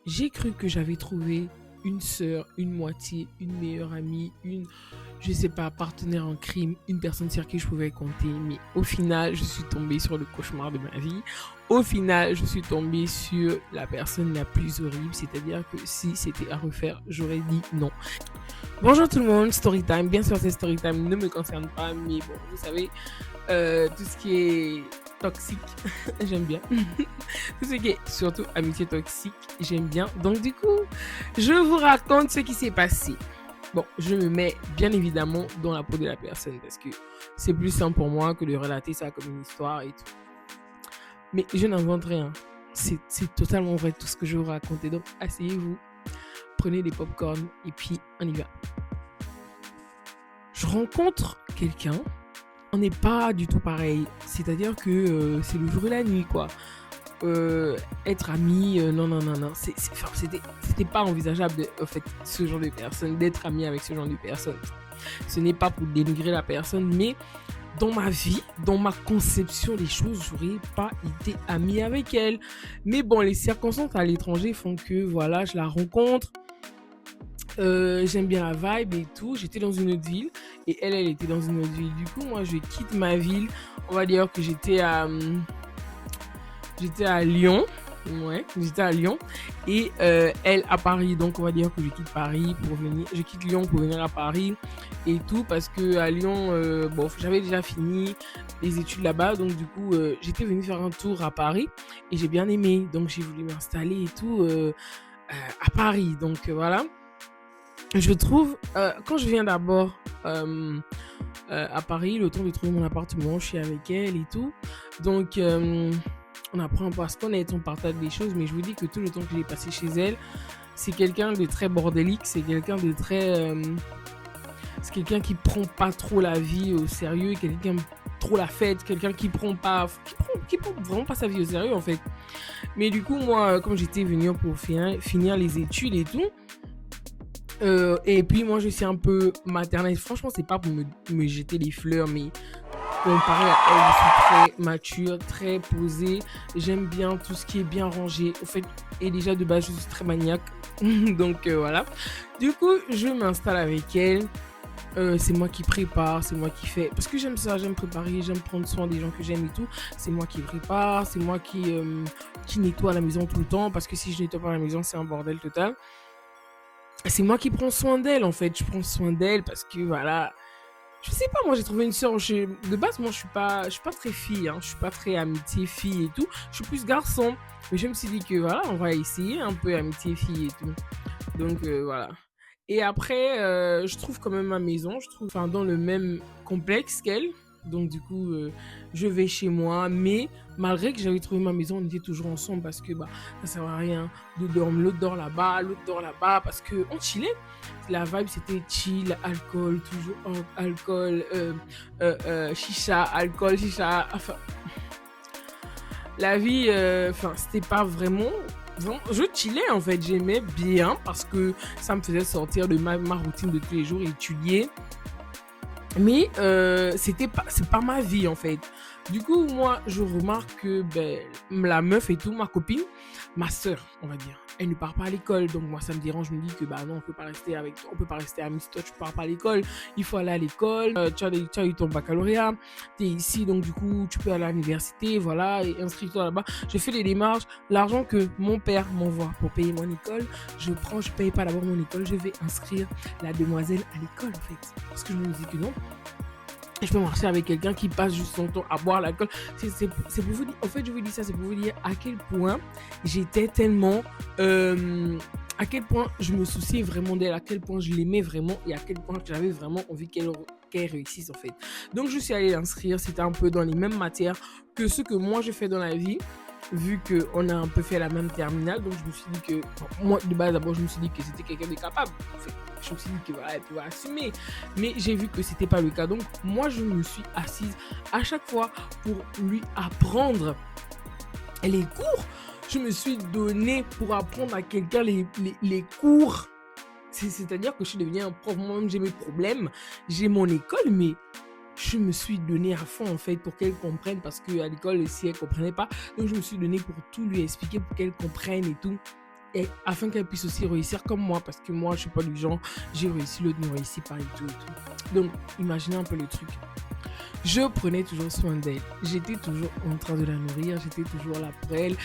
J'ai cru que j'avais trouvé une sœur, une moitié, une meilleure amie, je sais pas, partenaire en crime, une personne sur qui je pouvais compter. Mais au final, je suis tombée sur le cauchemar de ma vie. Au final, je suis tombée sur la personne la plus horrible. C'est-à-dire que si c'était à refaire, j'aurais dit non. Bonjour tout le monde, Storytime. Bien sûr, c'est Storytime ne me concerne pas, mais bon, vous savez, tout ce qui est toxique, j'aime bien. Tout ce qui est surtout amitié toxique, j'aime bien. Donc du coup, je vous raconte ce qui s'est passé. Bon, je me mets bien évidemment dans la peau de la personne parce que c'est plus simple pour moi que de relater ça comme une histoire et tout. Mais je n'invente rien. C'est totalement vrai tout ce que je vous raconte. Donc asseyez-vous, prenez des pop-corn et puis on y va. Je rencontre quelqu'un, on n'est pas du tout pareil. C'est-à-dire que c'est le jour et la nuit, quoi. Être ami, non. C'était pas envisageable, en fait, ce genre de personne, d'être ami avec ce genre de personne. Ce n'est pas pour dénigrer la personne, mais dans ma vie, dans ma conception des choses, j'aurais pas été ami avec elle. Mais bon, les circonstances à l'étranger font que, voilà, je la rencontre. J'aime bien la vibe et tout. J'étais dans une autre ville et elle était dans une autre ville. Du coup, moi, je quitte ma ville. On va dire que j'étais à Lyon. Ouais, j'étais à Lyon et elle à Paris. Donc, on va dire que je quitte Paris pour venir. Je quitte Lyon pour venir à Paris et tout parce que à Lyon, bon, j'avais déjà fini les études là-bas. Donc, du coup, j'étais venue faire un tour à Paris et j'ai bien aimé. Donc, j'ai voulu m'installer et tout à Paris. Donc, voilà. Je trouve, quand je viens d'abord à Paris, le temps de trouver mon appartement, je suis avec elle et tout. Donc, on apprend un peu à se connaître, on partage des choses, mais je vous dis que tout le temps que j'ai passé chez elle, c'est quelqu'un de très bordélique, c'est quelqu'un de très... c'est quelqu'un qui prend pas trop la vie au sérieux, quelqu'un qui aime trop la fête, quelqu'un qui prend vraiment pas sa vie au sérieux, en fait. Mais du coup, moi, comme j'étais venue pour finir les études et tout, et puis moi je suis un peu maternelle. Franchement, c'est pas pour me jeter des fleurs, mais comparé à elle, je suis très mature, très posée. J'aime bien tout ce qui est bien rangé. Au fait, et déjà de base, je suis très maniaque. Donc voilà. Du coup, je m'installe avec elle. C'est moi qui prépare, c'est moi qui fais. Parce que j'aime ça, j'aime préparer, j'aime prendre soin des gens que j'aime et tout. C'est moi qui prépare, c'est moi qui nettoie la maison tout le temps. Parce que si je nettoie pas la maison, c'est un bordel total. C'est moi qui prends soin d'elle, en fait. Je prends soin d'elle parce que, voilà, je sais pas, moi j'ai trouvé une sœur. De base, moi je suis pas très fille, hein. Je suis pas très amitié fille et tout. Je suis plus garçon. Mais je me suis dit que, voilà, on va essayer un peu amitié fille et tout. Donc, voilà. Et après, je trouve quand même ma maison. Je trouve, enfin, dans le même complexe qu'elle. Donc, du coup, je vais chez moi. Mais malgré que j'avais trouvé ma maison, on était toujours ensemble parce que, bah, ça sert à rien de dormir. L'autre dort là-bas, l'autre dort là-bas parce qu'on chillait. La vibe, c'était chill, alcool, toujours alcool, chicha, alcool, chicha. Enfin, la vie, enfin, c'était pas vraiment. Je chillais en fait, j'aimais bien parce que ça me faisait sortir de ma routine de tous les jours, étudier. Mais c'est pas ma vie en fait. Du coup, moi, je remarque que ben, la meuf et tout, ma copine, ma sœur, on va dire, elle ne part pas à l'école. Donc moi, ça me dérange. Je me dis que bah non, on peut pas rester avec toi, on peut pas rester amis si toi tu pars pas à l'école. Il faut aller à l'école. Tu as eu ton baccalauréat, tu es ici, donc du coup, tu peux aller à l'université, voilà, et inscris-toi là-bas. Je fais les démarches. L'argent que mon père m'envoie pour payer mon école, je paye pas d'abord mon école, je vais inscrire la demoiselle à l'école en fait. Parce que je me dis que non, je peux marcher avec quelqu'un qui passe juste son temps à boire l'alcool. C'est pour vous dire, en fait, je vous dis ça, c'est pour vous dire à quel point j'étais tellement, à quel point je me souciais vraiment d'elle, à quel point je l'aimais vraiment et à quel point j'avais vraiment envie qu'elle réussisse en fait. Donc je suis allée l'inscrire, c'était un peu dans les mêmes matières que ce que moi je fais dans la vie. Vu qu'on a un peu fait la même terminale, donc je me suis dit que, bon, moi de base d'abord, je me suis dit que c'était quelqu'un de capable. En fait, je me suis dit que voilà, elle pouvait assumer. Mais j'ai vu que c'était pas le cas. Donc moi, je me suis assise à chaque fois pour lui apprendre les cours. Je me suis donné pour apprendre à quelqu'un les cours. C'est-à-dire que je suis devenue un prof. Moi-même, j'ai mes problèmes. J'ai mon école, mais je me suis donné à fond en fait pour qu'elle comprenne parce qu'à l'école si elle comprenait pas, donc je me suis donné pour tout lui expliquer pour qu'elle comprenne et tout. et afin qu'elle puisse aussi réussir comme moi, parce que moi, je suis pas du genre, j'ai réussi, l'autre ne réussit pas et tout et tout. Donc, imaginez un peu le truc. Je prenais toujours soin d'elle. J'étais toujours en train de la nourrir, j'étais toujours là pour elle.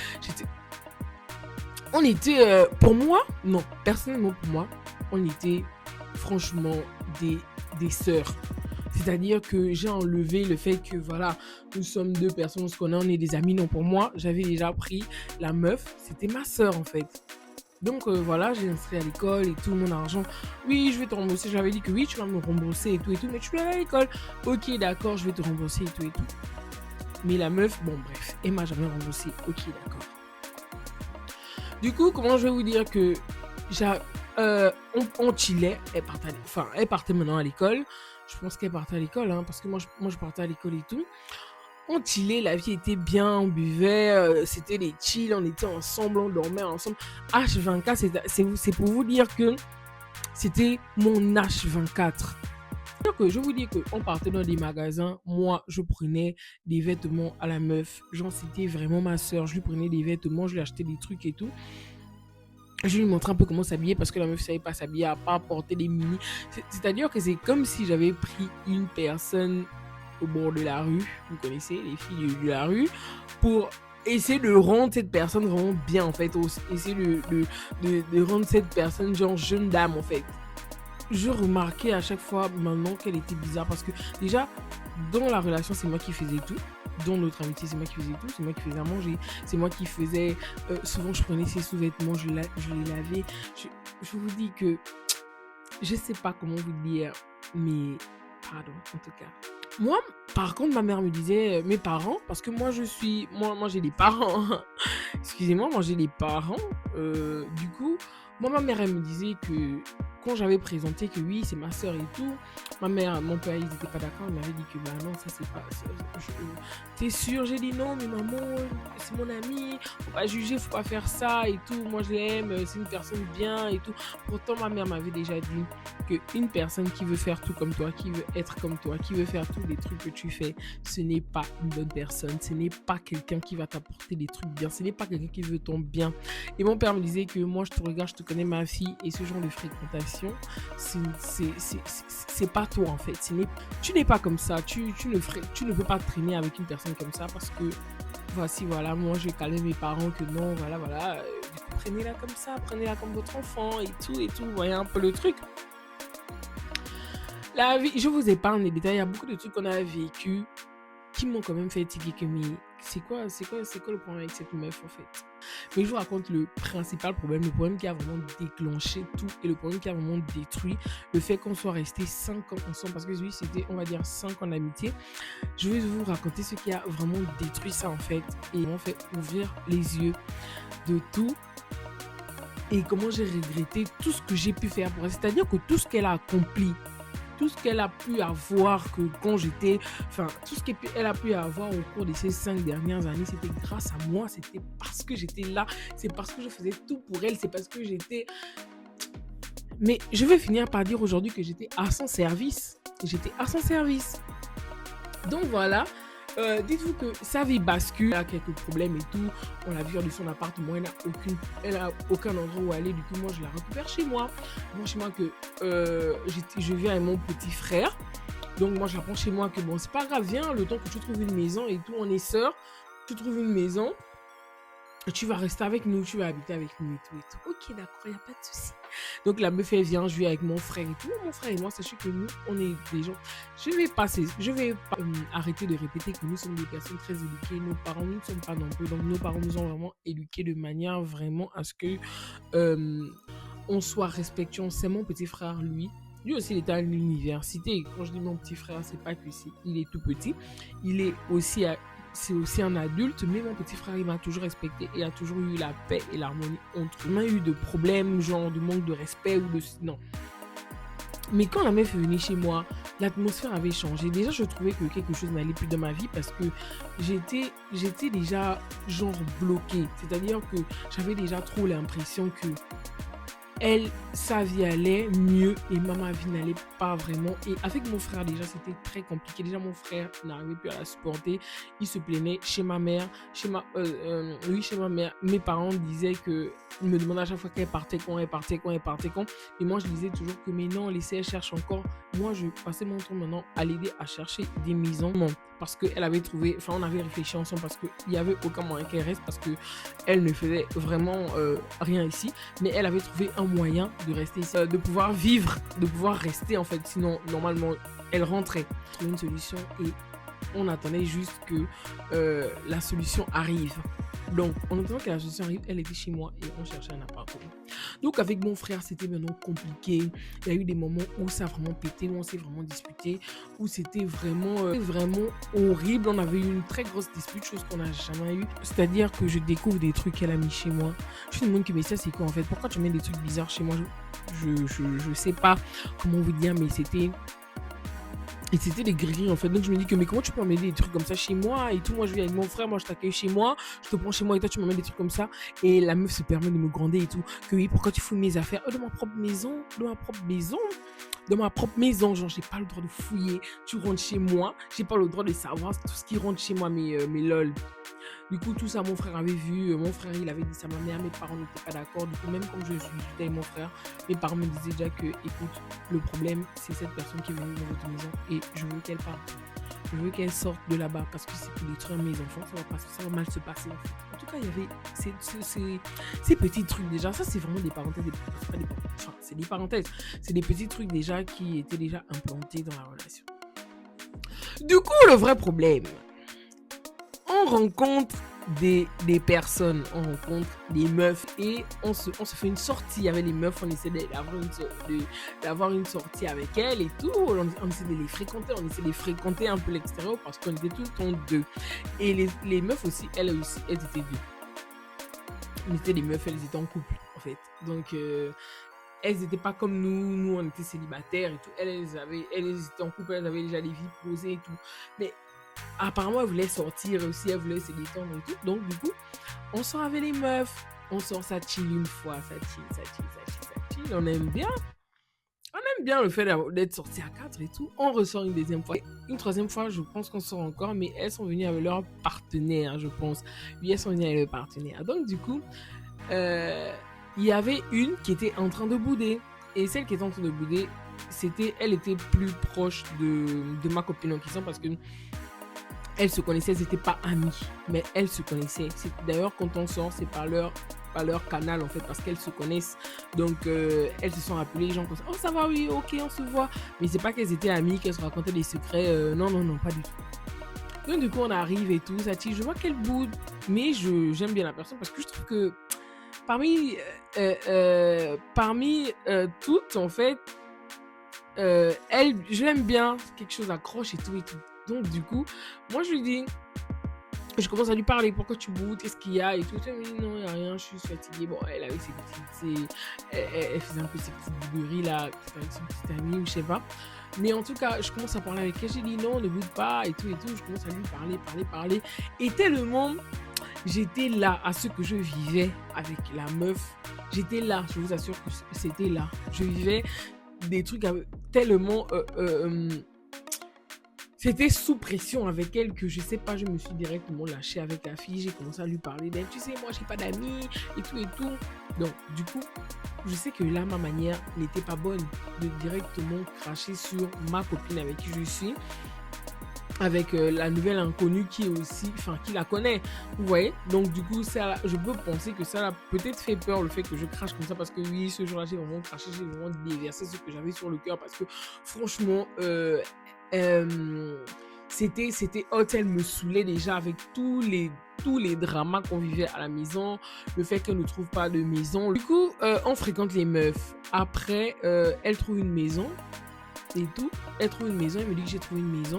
On était, pour moi, non, personnellement pour moi, on était franchement des sœurs. C'est-à-dire que j'ai enlevé le fait que, voilà, nous sommes deux personnes, on se connaît, on est des amis. Non, pour moi, j'avais déjà pris la meuf, c'était ma sœur en fait. Donc voilà, j'ai inscrit à l'école et tout mon argent. Oui, je vais te rembourser. J'avais dit que oui, tu vas me rembourser et tout, mais tu vas aller à l'école. Ok, d'accord, je vais te rembourser et tout et tout. Mais la meuf, bon bref, elle m'a jamais remboursé. Ok, d'accord. Du coup, comment je vais vous dire que on chillait, elle partait maintenant à l'école. Je pense qu'elle partait à l'école, hein, parce que moi je partais à l'école et tout. On chillait, la vie était bien, on buvait, c'était des chill, on était ensemble, on dormait ensemble. H24, c'est pour vous dire que c'était mon H24. Donc, je vous dis qu'on partait dans des magasins, moi je prenais des vêtements à la meuf, genre c'était vraiment ma soeur, je lui prenais des vêtements, je lui achetais des trucs et tout. Je lui montrais un peu comment s'habiller parce que la meuf savait pas s'habiller, à part porter des mini. C'est-à-dire que c'est comme si j'avais pris une personne au bord de la rue, vous connaissez les filles de la rue, pour essayer de rendre cette personne vraiment bien en fait, essayer de rendre cette personne genre jeune dame en fait. Je remarquais à chaque fois maintenant qu'elle était bizarre parce que déjà dans la relation c'est moi qui faisais tout. Dans notre amitié, c'est moi qui faisais tout, c'est moi qui faisais à manger, c'est moi qui faisais... souvent, je prenais ses sous-vêtements, je les lavais. Je vous dis que... Je sais pas comment vous dire, mais... Pardon, en tout cas. Moi, par contre, ma mère me disait... mes parents, parce que moi, moi j'ai des parents. Excusez-moi, moi, j'ai des parents. Du coup, moi, ma mère, elle me disait que... Quand j'avais présenté que oui, c'est ma soeur et tout, ma mère, mon père, ils n'étaient pas d'accord. Ils m'avaient dit que bah non, ça c'est pas. T'es sûr? J'ai dit non, mais maman, c'est mon ami, faut pas juger, faut pas faire ça et tout. Moi je l'aime, c'est une personne bien et tout. Pourtant, ma mère m'avait déjà dit qu'une personne qui veut faire tout comme toi, qui veut être comme toi, qui veut faire tous les trucs que tu fais, ce n'est pas une bonne personne. Ce n'est pas quelqu'un qui va t'apporter des trucs bien. Ce n'est pas quelqu'un qui veut ton bien. Et mon père me disait que moi, je te regarde, je te connais ma fille et ce genre de fréquentation. C'est pas toi en fait. Tu n'es pas comme ça. Tu ne peux pas traîner avec une personne comme ça parce que voilà, moi je vais calmer mes parents que non, voilà, du coup, prenez-la comme ça, prenez-la comme votre enfant et tout, vous voyez un peu le truc. La vie, je vous épargne les détails, il y a beaucoup de trucs qu'on a vécu qui m'ont quand même fait tiquer que mais c'est quoi le problème avec cette meuf en fait. Mais je vous raconte le principal problème, le problème qui a vraiment déclenché tout et le problème qui a vraiment détruit le fait qu'on soit resté 5 ans ensemble parce que oui, c'était on va dire 5 ans d'amitié. Je vais vous raconter ce qui a vraiment détruit ça en fait et m'ont fait ouvrir les yeux de tout et comment j'ai regretté tout ce que j'ai pu faire pour elle. C'est-à-dire que tout ce qu'elle a accompli, tout ce qu'elle a pu avoir tout ce qu'elle a pu avoir au cours de ces 5 dernières années, c'était grâce à moi, c'était parce que j'étais là, c'est parce que je faisais tout pour elle, c'est parce que j'étais... Mais je vais finir par dire aujourd'hui que j'étais à son service. Donc voilà, dites-vous que sa vie bascule, elle a quelques problèmes et tout, on l'a vu de son appartement, elle n'a aucun endroit où aller, du coup moi je la récupère chez moi. Que je viens avec mon petit frère, donc moi je la prends chez moi que bon c'est pas grave, viens le temps que tu trouves une maison et tout, on est sœurs, tu trouves une maison, tu vas rester avec nous, tu vas habiter avec nous et tout. Ok d'accord, il n'y a pas de souci. Donc la meuf elle vient, je vis avec mon frère et tout. Mon frère et moi, sachez que nous, on est des gens... Je vais pas arrêter de répéter que nous sommes des personnes très éduquées. Nos parents, nous ne sommes pas nombreux. Donc nos parents nous ont vraiment éduqués de manière vraiment à ce que on soit respectueux. C'est mon petit frère, lui. Lui aussi, il était à l'université. Quand je dis mon petit frère, c'est pas que il est tout petit. Il est aussi... c'est aussi un adulte, mais mon petit frère, il m'a toujours respecté et a toujours eu la paix et l'harmonie entre eux. Il m'a eu de problèmes, genre de manque de respect ou de... Non. Mais quand la meuf est venue chez moi, l'atmosphère avait changé. Déjà, je trouvais que quelque chose n'allait plus dans ma vie parce que j'étais déjà genre bloquée. C'est-à-dire que j'avais déjà trop l'impression que Elle, sa vie allait mieux et ma vie n'allait pas vraiment. Et avec mon frère, déjà, c'était très compliqué. Déjà, mon frère n'arrivait plus à la supporter. Il se plaignait chez ma mère, oui, chez ma mère. Mes parents disaient que, ils me demandaient à chaque fois qu'elle partait quand, elle partait quand, elle partait quand. Et moi, je disais toujours que, mais non, laissez, elle cherche encore. Moi, je passais mon temps maintenant à l'aider à chercher des maisons. Non, parce qu'elle avait trouvé, enfin, on avait réfléchi ensemble parce qu'il n'y avait aucun moyen qu'elle reste parce que elle ne faisait vraiment rien ici. Mais elle avait trouvé un moyen de rester ici, de pouvoir vivre, de pouvoir rester en fait. Sinon, normalement, elle rentrait. Trouver une solution et on attendait juste que la solution arrive. Donc, en attendant que la solution arrive, elle était chez moi et on cherchait un appartement. Donc, avec mon frère, c'était maintenant compliqué. Il y a eu des moments où ça a vraiment pété, où on s'est vraiment disputé, où c'était vraiment horrible. On avait eu une très grosse dispute, chose qu'on n'a jamais eue. C'est-à-dire que je découvre des trucs qu'elle a mis chez moi. Je me demande que, mais ça, c'est quoi en fait? Pourquoi tu mets des trucs bizarres chez moi? Je sais pas comment vous dire, mais c'était des grilles en fait. Donc je me dis que mais comment tu peux m'amener des trucs comme ça chez moi et tout. Moi je vis avec mon frère, moi je t'accueille chez moi, je te prends chez moi et toi tu m'amènes des trucs comme ça. Et la meuf se permet de me gronder et tout. Que oui, pourquoi tu fous mes affaires de ma propre maison, de ma propre maison. Genre j'ai pas le droit de fouiller. Tu rentres chez moi, j'ai pas le droit de savoir tout ce qui rentre chez moi, mais lol. Du coup, tout ça, mon frère avait vu. Mon frère, il avait dit ça à ma mère. Mes parents n'étaient pas d'accord. Du coup, même comme je suis avec mon frère, mes parents me disaient déjà que, écoute, le problème, c'est cette personne qui est venue dans votre maison et je veux qu'elle parte. Je veux qu'elle sorte de là-bas parce que c'est pour détruire mes enfants. Ça va mal se passer. En fait. En tout cas, il y avait ces petits trucs déjà. Ça, c'est vraiment des parenthèses. C'est des parenthèses. C'est des petits trucs déjà qui étaient déjà implantés dans la relation. Du coup, le vrai problème, on rencontre des personnes, on rencontre des meufs et on se fait une sortie avec les meufs, on essaie d'avoir une sortie avec elles et tout, on essaie de les fréquenter un peu l'extérieur parce qu'on était tout le temps deux. Et les meufs aussi, elles étaient deux. On était des meufs, elles étaient en couple en fait. Donc elles n'étaient pas comme nous on était célibataires et tout. Elles étaient en couple, elles avaient déjà des vies posées et tout. Mais apparemment, elle voulait sortir aussi, elle voulait se détendre et tout. Donc, du coup, on sort avec les meufs. On sort, ça chill une fois, ça chill. On aime bien le fait d'être sorti à 4 et tout. On ressort une deuxième fois. Une troisième fois, je pense qu'on sort encore, mais elles sont venues avec leur partenaire, je pense. Oui, elles sont venues avec leur partenaire. Donc, du coup, il y avait une qui était en train de bouder. Et celle qui était en train de bouder, elle était plus proche de ma copine en question parce que elles se connaissaient, elles n'étaient pas amies, mais elles se connaissaient. D'ailleurs, quand on sort, c'est par leur canal, en fait, parce qu'elles se connaissent. Donc, elles se sont appelées, les gens comme ça. Oh, ça va, oui, ok, on se voit. Mais c'est pas qu'elles étaient amies, qu'elles se racontaient des secrets. Non, pas du tout. Donc, du coup, on arrive et tout. Ça tire, je vois qu'elle boude, mais j'aime bien la personne parce que je trouve que parmi toutes, en fait, elle, je l'aime bien. Quelque chose accroche et tout et tout. Donc, du coup, moi, je lui dis, je commence à lui parler, pourquoi tu boudes, qu'est-ce qu'il y a et tout. Elle me dit, non, il n'y a rien, je suis fatiguée. Bon, elle avait ses petites, elle faisait un peu ses petites bouderies là, avec son petit ami ou je sais pas. Mais en tout cas, je commence à parler avec elle. J'ai dit, non, ne boude pas et tout et tout. Je commence à lui parler. Et tellement, j'étais là à ce que je vivais avec la meuf. J'étais là, je vous assure que c'était là. Je vivais des trucs tellement... c'était sous pression avec elle que je sais pas, je me suis directement lâchée avec la fille, j'ai commencé à lui parler d'elle, tu sais, moi j'ai pas d'amis et tout. Donc du coup, je sais que là ma manière n'était pas bonne de directement cracher sur ma copine avec qui je suis, avec la nouvelle inconnue qui est aussi, enfin qui la connaît, vous voyez. Donc du coup, ça, je peux penser que ça l'a peut-être fait peur le fait que je crache comme ça parce que oui, ce jour-là j'ai vraiment craché, j'ai vraiment déversé ce que j'avais sur le cœur parce que franchement, c'était hot, elle me saoulait déjà avec tous les dramas qu'on vivait à la maison, le fait qu'elle ne trouve pas de maison. Du coup, on fréquente les meufs. Après, elle trouve une maison et tout. Elle trouve une maison, elle me dit que j'ai trouvé une maison.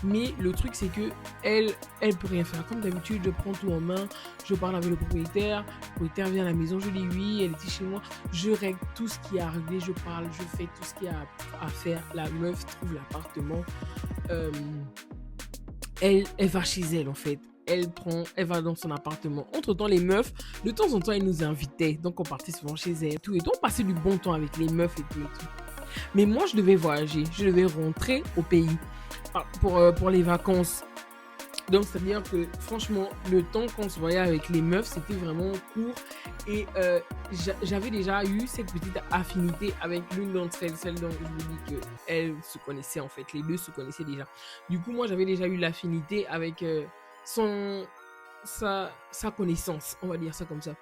Mais le truc, c'est que elle peut rien faire. Comme d'habitude, je prends tout en main, je parle avec le propriétaire vient à la maison, je dis oui, elle était chez moi. Je règle tout ce qui est à régler, je parle, je fais tout ce qu'il y a à faire. La meuf trouve l'appartement. Elle va chez elle, en fait. elle va dans son appartement. Entre-temps, les meufs, de temps en temps, elles nous invitaient. Donc, on partait souvent chez elles, tout. Et donc, on passait du bon temps avec les meufs et tout et tout. Mais moi, je devais voyager. Je devais rentrer au pays pour les vacances. Donc, c'est-à-dire que, franchement, le temps qu'on se voyait avec les meufs, c'était vraiment court. Et j'avais déjà eu cette petite affinité avec l'une d'entre elles, celle dont je vous dis qu'elles se connaissaient, en fait. Les deux se connaissaient déjà. Du coup, moi, j'avais déjà eu l'affinité avec sa connaissance, on va dire ça comme ça.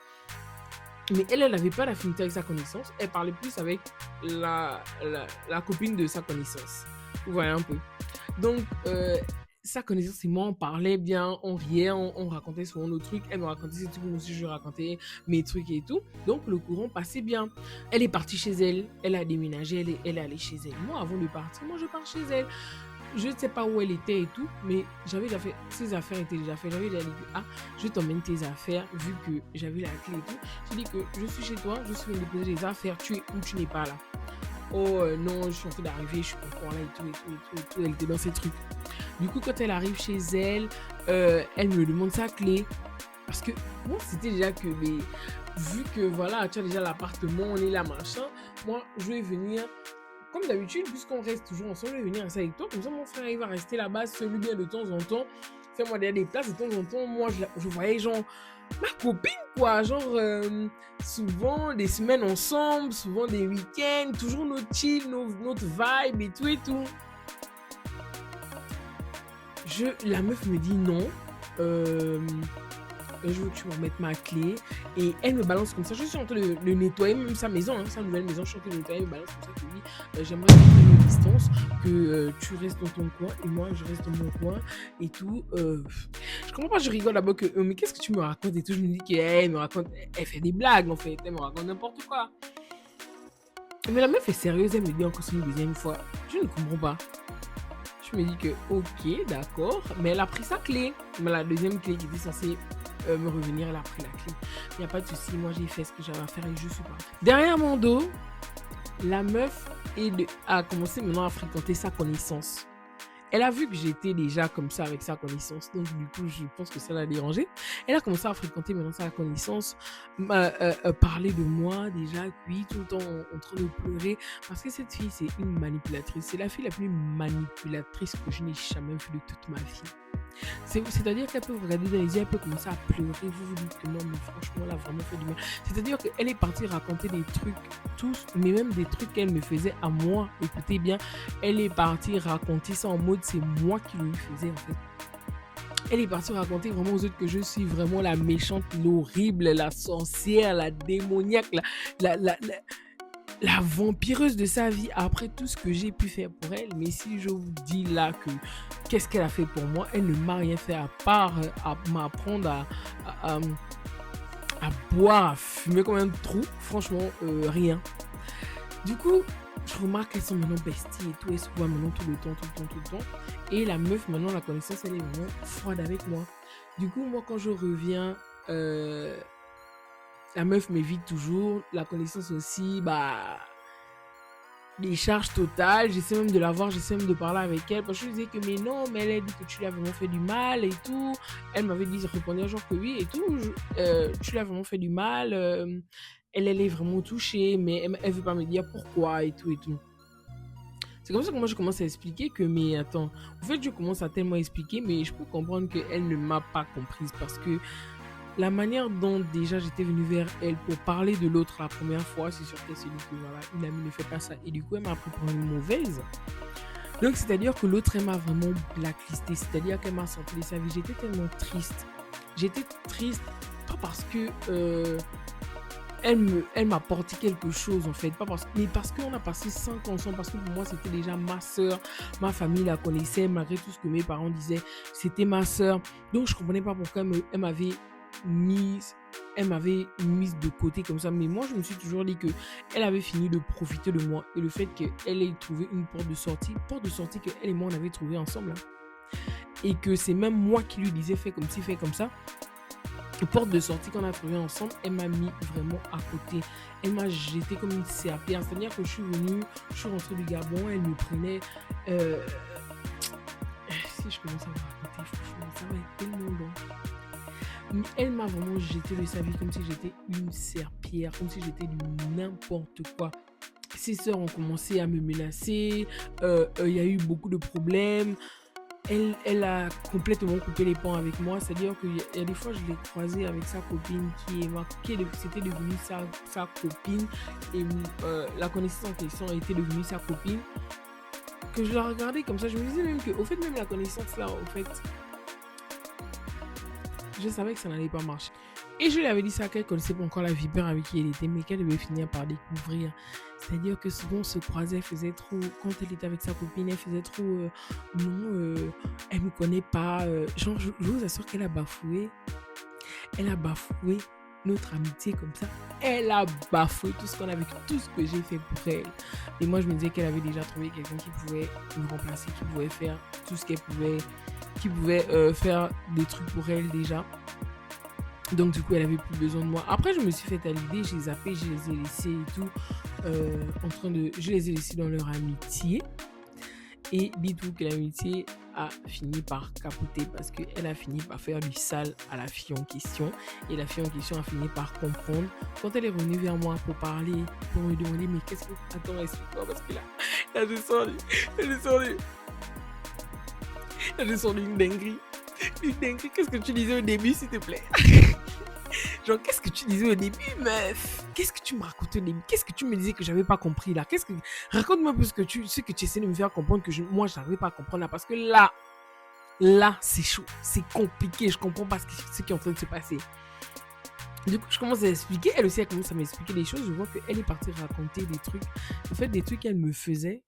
Mais elle n'avait pas d'affinité avec sa connaissance. Elle parlait plus avec la copine de sa connaissance. Vous voyez un peu. Donc, sa connaissance et moi, on parlait bien, on riait, on racontait souvent nos trucs. Elle me racontait ses trucs, moi aussi je racontais mes trucs et tout. Donc, le courant passait bien. Elle est partie chez elle, elle a déménagé, elle est allée chez elle. Moi, avant de partir, moi, je pars chez elle. Je ne sais pas où elle était et tout, mais j'avais déjà fait, ses affaires étaient déjà faites. J'avais déjà dit que, je t'emmène tes affaires, vu que j'avais la clé et tout. J'ai dit que je suis chez toi, je suis venu déposer les affaires, tu es où, tu n'es pas là. Oh non, je suis en train d'arriver, je suis pas encore là et tout. Elle était dans ses trucs. Du coup, quand elle arrive chez elle, elle me demande sa clé. Parce que moi, c'était déjà que, vu que voilà, tu as déjà l'appartement, on est là, machin, moi, je vais venir, comme d'habitude, puisqu'on reste toujours ensemble, je vais venir rester avec toi. Comme ça, mon frère, il va rester là-bas, celui bien de temps en temps. Fais-moi des places de temps en temps. Moi, je voyais genre ma copine, quoi. Genre, souvent des semaines ensemble, souvent des week-ends, toujours notre chill, notre vibe et tout et tout. La meuf me dit non. Je veux que tu m'en ma clé. Et elle me balance comme ça. Je suis en train de nettoyer même sa maison, sa nouvelle maison. Je suis en train de nettoyer, elle me balance comme ça. Oui, j'aimerais qu'on prenne une distance, que tu restes dans ton coin et moi je reste dans mon coin et tout. Je comprends pas, je rigole là-bas que mais qu'est-ce que tu me racontes et tout. Je me dis qu'elle me raconte, elle fait des blagues en fait, elle me raconte n'importe quoi. Mais la meuf est sérieuse, elle me dit encore une deuxième fois. Je ne comprends pas. Je me dis que ok, d'accord, mais elle a pris sa clé. Mais la deuxième clé qui était censée me revenir, elle a pris la clé. Il n'y a pas de souci, moi j'ai fait ce que j'avais à faire et je suis partie. Derrière mon dos, la meuf a commencé maintenant à fréquenter sa connaissance. Elle a vu que j'étais déjà comme ça avec sa connaissance, donc du coup je pense que ça l'a dérangée. Elle a commencé à fréquenter maintenant sa connaissance, parler de moi déjà, puis tout le temps en train de pleurer, parce que cette fille c'est une manipulatrice, c'est la fille la plus manipulatrice que je n'ai jamais vue de toute ma vie. C'est-à-dire qu'elle peut vous regarder dans les yeux, elle peut commencer à pleurer, vous vous dites que non mais franchement elle a vraiment fait du mal. C'est-à-dire qu'elle est partie raconter des trucs tous, mais même des trucs qu'elle me faisait à moi. Écoutez bien, elle est partie raconter ça en mode c'est moi qui lui faisais en fait. Elle est partie raconter vraiment aux autres que je suis vraiment la méchante, l'horrible, la sorcière, la démoniaque, la vampireuse de sa vie après tout ce que j'ai pu faire pour elle. Mais si je vous dis là que qu'est-ce qu'elle a fait pour moi, elle ne m'a rien fait à part à m'apprendre à boire, à fumer comme un trou. Franchement, rien. Du coup, je remarque qu'elles sont maintenant besties et tout. Elles se voient maintenant tout le temps. Et la meuf, maintenant, la connaissance, elle est vraiment froide avec moi. Du coup, moi, quand je reviens... la meuf m'évite toujours, la connaissance aussi, des charges totales. J'essaie même de la voir, j'essaie même de parler avec elle. Parce que je lui disais que mais non, mais elle a dit que tu lui as vraiment fait du mal et tout. Elle m'avait dit, répondait genre que oui et tout. Tu lui as vraiment fait du mal. Elle est vraiment touchée, mais elle veut pas me dire pourquoi et tout et tout. C'est comme ça que moi je commence à expliquer que, mais attends, en fait je commence à tellement expliquer, mais je peux comprendre qu'elle ne m'a pas comprise parce que la manière dont déjà j'étais venue vers elle pour parler de l'autre la première fois, c'est sûr qu'elle s'est dit que voilà, une amie ne fait pas ça. Et du coup, elle m'a pris pour une mauvaise. Donc, c'est-à-dire que l'autre, elle m'a vraiment blacklistée. C'est-à-dire qu'elle m'a sorti de sa vie. J'étais tellement triste. J'étais triste, pas parce que elle m'a apporté quelque chose en fait. Mais parce qu'on a passé 5 ans ensemble. Parce que pour moi, c'était déjà ma soeur. Ma famille la connaissait, malgré tout ce que mes parents disaient. C'était ma soeur. Donc, je ne comprenais pas pourquoi elle m'avait mise de côté comme ça, mais moi je me suis toujours dit que elle avait fini de profiter de moi et le fait qu'elle ait trouvé une porte de sortie que elle et moi on avait trouvé ensemble et que c'est même moi qui lui disais fais comme ci, fais comme ça. La porte de sortie qu'on a trouvé ensemble, elle m'a mis vraiment à côté, elle m'a jeté comme une serpillère. C'est-à-dire que je suis rentrée du Gabon, elle me prenait si je commence à vous raconter, franchement, ça va être tellement long. Mais elle m'a vraiment jeté de sa vie comme si j'étais une serpillère, comme si j'étais du n'importe quoi. Ses sœurs ont commencé à me menacer, il y a eu beaucoup de problèmes. Elle a complètement coupé les ponts avec moi, c'est-à-dire qu'il y a des fois, je l'ai croisée avec sa copine c'était devenu sa copine, et la connaissance en question était devenue sa copine. Que je la regardais comme ça, je me disais même que, au fait, même la connaissance là, au fait, je savais que ça n'allait pas marcher. Et je lui avais dit ça qu'elle connaissait pas encore la vipère avec qui elle était, mais qu'elle devait finir par découvrir. C'est-à-dire que souvent on se croisait, elle faisait trop, quand elle était avec sa copine, elle faisait trop, non, elle me connaît pas. Genre, je vous assure qu'elle a bafoué. Elle a bafoué notre amitié comme ça. Elle a bafoué tout ce qu'on a vécu, tout ce que j'ai fait pour elle. Et moi, je me disais qu'elle avait déjà trouvé quelqu'un qui pouvait me remplacer, qui pouvait faire tout ce qu'elle pouvait, qui pouvait faire des trucs pour elle déjà. Donc du coup, elle avait plus besoin de moi. Après, je me suis fait à l'idée, j'ai zappé, je les ai laissés et tout, je les ai laissés dans leur amitié. Et dites-vous que l'amitié a fini par capoter parce qu'elle a fini par faire du sale à la fille en question. Et la fille en question a fini par comprendre. Quand elle est revenue vers moi pour parler, pour me demander, mais qu'est-ce que... Attends, explique-moi, parce que là, elle a descendu une dinguerie. Une dinguerie, qu'est-ce que tu disais au début, s'il te plaît? Genre, qu'est-ce que tu disais au début, meuf? Qu'est-ce que tu me racontais au début? Qu'est-ce que tu me disais que j'avais pas compris là? Raconte-moi un peu ce que tu essaies de me faire comprendre que moi, je n'arrivais pas à comprendre là. Parce que là, c'est chaud, c'est compliqué. Je comprends pas ce qui est en train de se passer. Du coup, je commence à expliquer. Elle aussi, elle commence à m'expliquer des choses. Je vois qu'elle est partie raconter des trucs. En fait, des trucs qu'elle me faisait,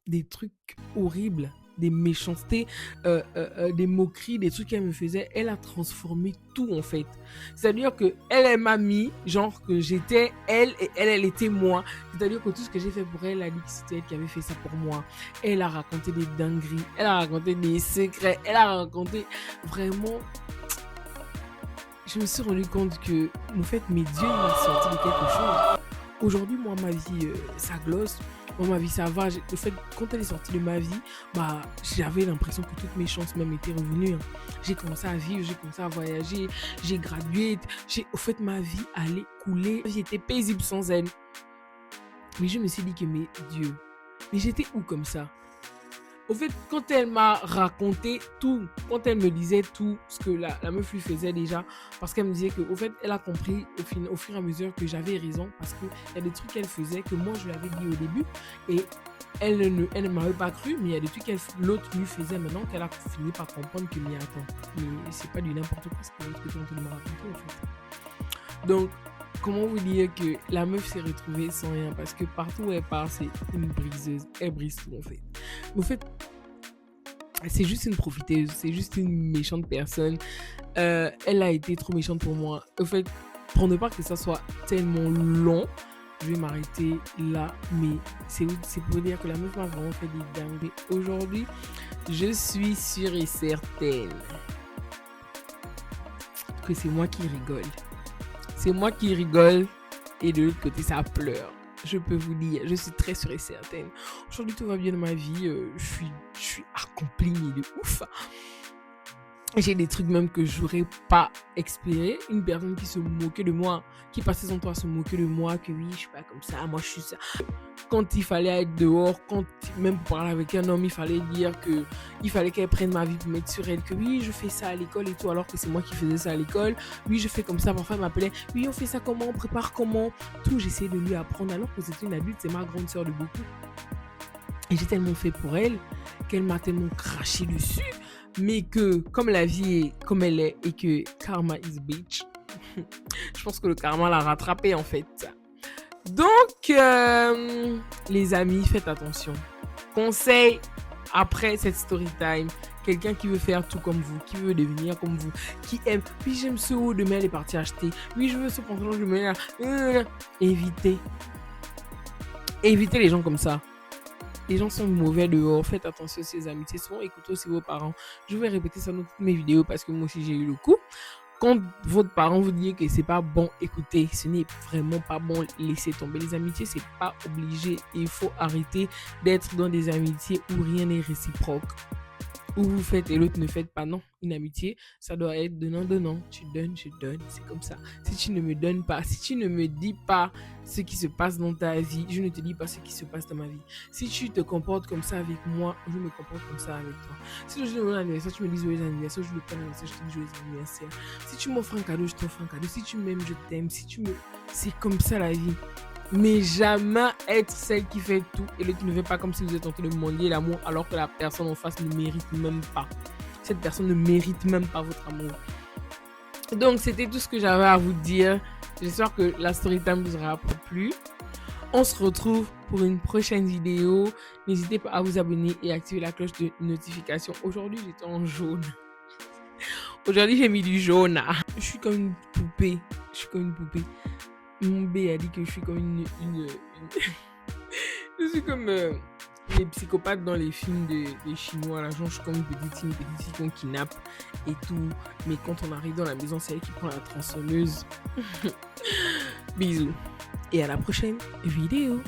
des trucs horribles, des méchancetés, des moqueries, des trucs qu'elle me faisait. Elle a transformé tout en fait. C'est-à-dire que elle m'a mis, genre que j'étais elle et elle était moi. C'est-à-dire que tout ce que j'ai fait pour elle, elle a dit que c'était elle qui avait fait ça pour moi. Elle a raconté des dingueries, elle a raconté des secrets, elle a raconté vraiment... Je me suis rendu compte que, en fait, mes dieux m'ont sorti de quelque chose. Aujourd'hui, moi, ma vie, ça glosse. Moi, ma vie, ça va. En fait, quand elle est sortie de ma vie, j'avais l'impression que toutes mes chances même étaient revenues. J'ai commencé à vivre, j'ai commencé à voyager, j'ai gradué. Au fait, ma vie allait couler. Ma vie était paisible sans elle. Mais je me suis dit que, mais Dieu, mais j'étais où comme ça? Au fait, quand elle m'a raconté tout, quand elle me disait tout ce que la meuf lui faisait déjà, parce qu'elle me disait qu'au fait, elle a compris au fur et à mesure que j'avais raison, parce qu'il y a des trucs qu'elle faisait que moi, je lui avais dit au début, et elle ne m'avait pas cru, mais il y a des trucs que l'autre lui faisait maintenant qu'elle a fini par comprendre que, mais attends, mais c'est pas du n'importe quoi ce que tu es en train de me raconter, en fait. Donc, comment vous dire que la meuf s'est retrouvée sans rien, parce que partout où elle part, c'est une briseuse. Elle brise tout, en fait. Mais en fait, c'est juste une profiteuse, c'est juste une méchante personne. Elle a été trop méchante pour moi. En fait, pour ne pas que ça soit tellement long, je vais m'arrêter là. Mais c'est pour dire que la meuf m'a vraiment fait des dingueries. Aujourd'hui, je suis sûre et certaine que c'est moi qui rigole. C'est moi qui rigole et de l'autre côté, ça pleure. Je peux vous dire, je suis très sûre et certaine. Aujourd'hui, tout va bien dans ma vie. Je suis accomplie de ouf. J'ai des trucs même que je n'aurais pas expiré. Une personne qui se moquait de moi, qui passait son temps à se moquer de moi, que oui, je suis pas comme ça, moi je suis ça. Quand il fallait être dehors, même pour parler avec un homme, il fallait dire qu'il fallait qu'elle prenne ma vie pour mettre sur elle, que oui, je fais ça à l'école et tout, alors que c'est moi qui faisais ça à l'école. Oui, je fais comme ça, parfois elle m'appelait, oui, on fait ça comment, on prépare comment. Tout, j'essayais de lui apprendre, alors que c'était une adulte, c'est ma grande sœur de beaucoup. Et j'ai tellement fait pour elle, qu'elle m'a tellement craché dessus, mais que comme la vie est comme elle est et que karma is bitch, je pense que le karma l'a rattrapée en fait. Donc, les amis, faites attention. Conseil après cette story time, quelqu'un qui veut faire tout comme vous, qui veut devenir comme vous, qui aime, oui j'aime ce haut, demain elle est partie acheter, oui je veux ce pantalon, demain évitez les gens comme ça. Les gens sont mauvais dehors, faites attention à ces amitiés, souvent écoutez aussi vos parents. Je vais répéter ça dans toutes mes vidéos parce que moi aussi j'ai eu le coup. Quand votre parent vous dit que c'est pas bon, écoutez, ce n'est vraiment pas bon, laissez tomber. Les amitiés, c'est pas obligé. Il faut arrêter d'être dans des amitiés où rien n'est réciproque. où vous faites et l'autre ne fait pas. Non, une amitié, ça doit être donnant-donnant. Tu donnes, je donne, c'est comme ça. Si tu ne me donnes pas, si tu ne me dis pas ce qui se passe dans ta vie, je ne te dis pas ce qui se passe dans ma vie. Si tu te comportes comme ça avec moi, je me comporte comme ça avec toi. Si le jour de mon anniversaire, tu me dis joyeux anniversaire, je le prends l'anniversaire, je te dis joyeux anniversaire. Si tu m'offres un cadeau, je t'offre un cadeau. Si tu m'aimes, je t'aime. Si tu me... C'est comme ça la vie. Mais jamais être celle qui fait tout et l'autre ne fait pas, comme si vous êtes en train de mendier l'amour alors que la personne en face ne mérite même pas. Cette personne ne mérite même pas votre amour. Donc, c'était tout ce que j'avais à vous dire. J'espère que la story time vous aura plu. On se retrouve pour une prochaine vidéo. N'hésitez pas à vous abonner et activer la cloche de notification. Aujourd'hui, j'étais en jaune. Aujourd'hui, j'ai mis du jaune. Je suis comme une poupée. Mon B a dit que je suis comme une... Je suis comme les psychopathes dans les films des Chinois. Là, genre, je suis comme une petite fille qu'on kidnappe et tout. Mais quand on arrive dans la maison, c'est elle qui prend la tronçonneuse. Bisous. Et à la prochaine vidéo.